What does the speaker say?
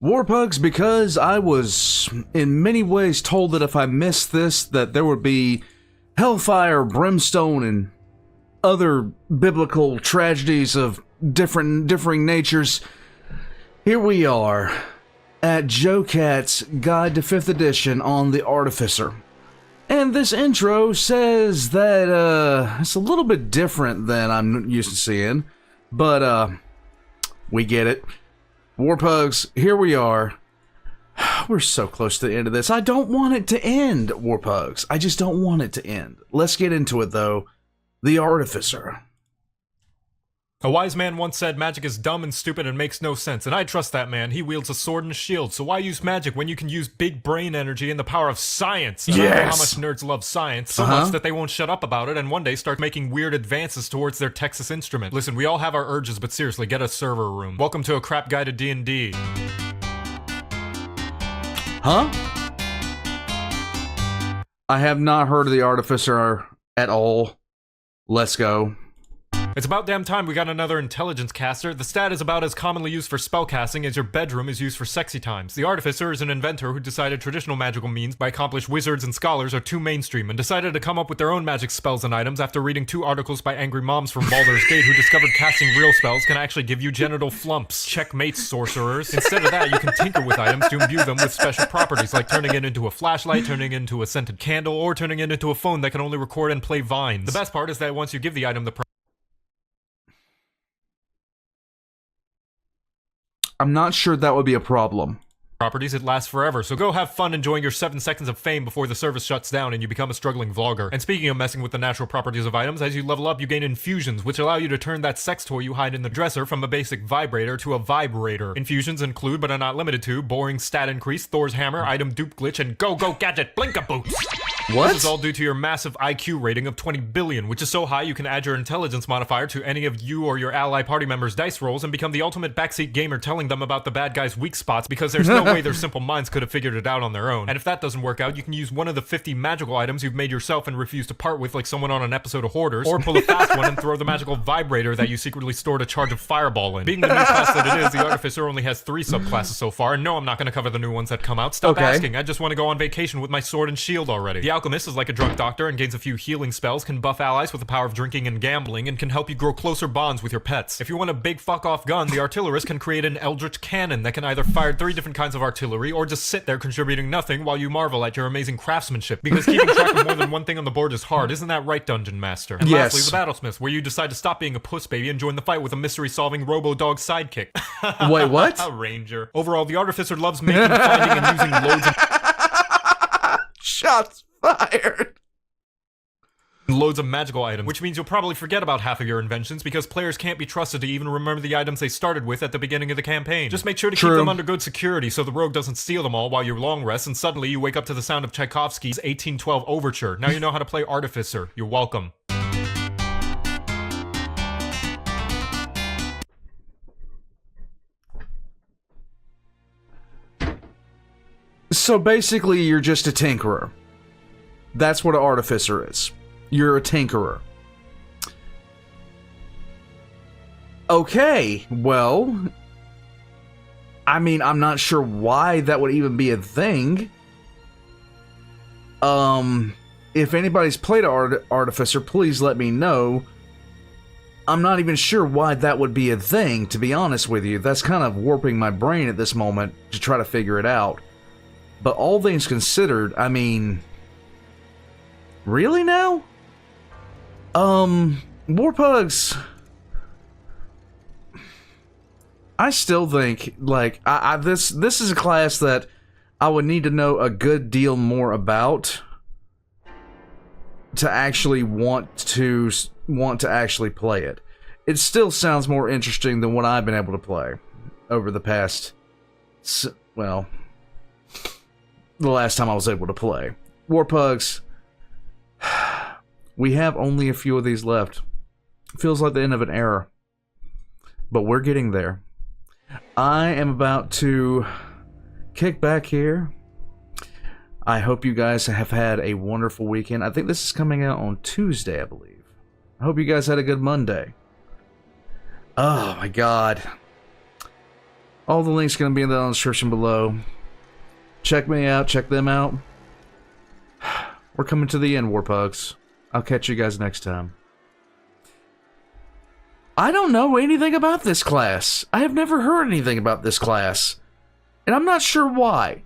Warpugs, because I was in many ways told that if I missed this, that there would be hellfire, brimstone, and other biblical tragedies of differing natures. Here we are at JoCat's Guide to 5th Edition on the Artificer. And this intro says that it's a little bit different than I'm used to seeing, but we get it. Warpugs, here we are. We're so close to the end of this. I don't want it to end, Warpugs. I just don't want it to end. Let's get into it, though. The Artificer. A wise man once said magic is dumb and stupid and makes no sense, and I trust that man. He wields a sword and a shield, so why use magic when you can use big brain energy and the power of science? And I know how much nerds love science, so much that they won't shut up about it and one day start making weird advances towards their Texas Instrument. Listen, we all have our urges, but seriously, get a server room. Welcome to a crap guide to D&D. Huh? I have not heard of the Artificer at all. Let's go. It's about damn time we got another intelligence caster. The stat is about as commonly used for spellcasting as your bedroom is used for sexy times. The Artificer is an inventor who decided traditional magical means by accomplished wizards and scholars are too mainstream and decided to come up with their own magic spells and items after reading 2 articles by angry moms from Baldur's Gate who discovered casting real spells can actually give you genital flumps. Checkmate, sorcerers. Instead of that, you can tinker with items to imbue them with special properties like turning it into a flashlight, turning it into a scented candle, or turning it into a phone that can only record and play vines. The best part is that once you give the item the I'm not sure that would be a problem. properties, it lasts forever, so go have fun enjoying your 7 seconds of fame before the service shuts down and you become a struggling vlogger. And speaking of messing with the natural properties of items, as you level up you gain infusions, which allow you to turn that sex toy you hide in the dresser from a basic vibrator to a vibrator. Infusions include, but are not limited to, boring stat increase, Thor's hammer, item dupe glitch, and go gadget blinka-boots! What? This is all due to your massive IQ rating of 20 billion, which is so high you can add your intelligence modifier to any of you or your ally party members' dice rolls and become the ultimate backseat gamer telling them about the bad guy's weak spots because there's no way their simple minds could have figured it out on their own. And if that doesn't work out, you can use one of the 50 magical items you've made yourself and refuse to part with like someone on an episode of Hoarders, or pull a fast one and throw the magical vibrator that you secretly stored a charge of fireball in. Being the new class that it is, the Artificer only has 3 subclasses so far, and no, I'm not going to cover the new ones that come out. Stop asking, I just want to go on vacation with my sword and shield already. The Alchemist is like a drunk doctor and gains a few healing spells, can buff allies with the power of drinking and gambling, and can help you grow closer bonds with your pets. If you want a big fuck-off gun, the Artillerist can create an eldritch cannon that can either fire 3 different kinds of artillery or just sit there contributing nothing while you marvel at your amazing craftsmanship, because keeping track of more than one thing on the board is hard. Isn't that right, Dungeon Master? And lastly, the Battlesmith, where you decide to stop being a puss baby and join the fight with a mystery-solving robo-dog sidekick. Wait, what? A ranger. Overall, the Artificer loves making, finding, and using loads of shots fired. Loads of magical items, which means you'll probably forget about half of your inventions because players can't be trusted to even remember the items they started with at the beginning of the campaign. Just make sure to keep them under good security so the rogue doesn't steal them all while you long rest and suddenly you wake up to the sound of Tchaikovsky's 1812 Overture. Now you know how to play Artificer. You're welcome. So basically you're just a tinkerer. That's what an Artificer is. You're a tinkerer. Okay, well, I mean, I'm not sure why that would even be a thing. If anybody's played Artificer, please let me know. I'm not even sure why that would be a thing, to be honest with you. That's kind of warping my brain at this moment to try to figure it out. But all things considered, I mean, really now? Warpugs, I still think, like, this is a class that I would need to know a good deal more about to actually want to actually play it. It still sounds more interesting than what I've been able to play over the past, well, the last time I was able to play. Warpugs, we have only a few of these left. Feels like the end of an era. But we're getting there. I am about to kick back here. I hope you guys have had a wonderful weekend. I think this is coming out on Tuesday, I believe. I hope you guys had a good Monday. Oh my god. All the links going to be in the description below. Check me out. Check them out. We're coming to the end, Warpugs. I'll catch you guys next time. I don't know anything about this class. I have never heard anything about this class. And I'm not sure why.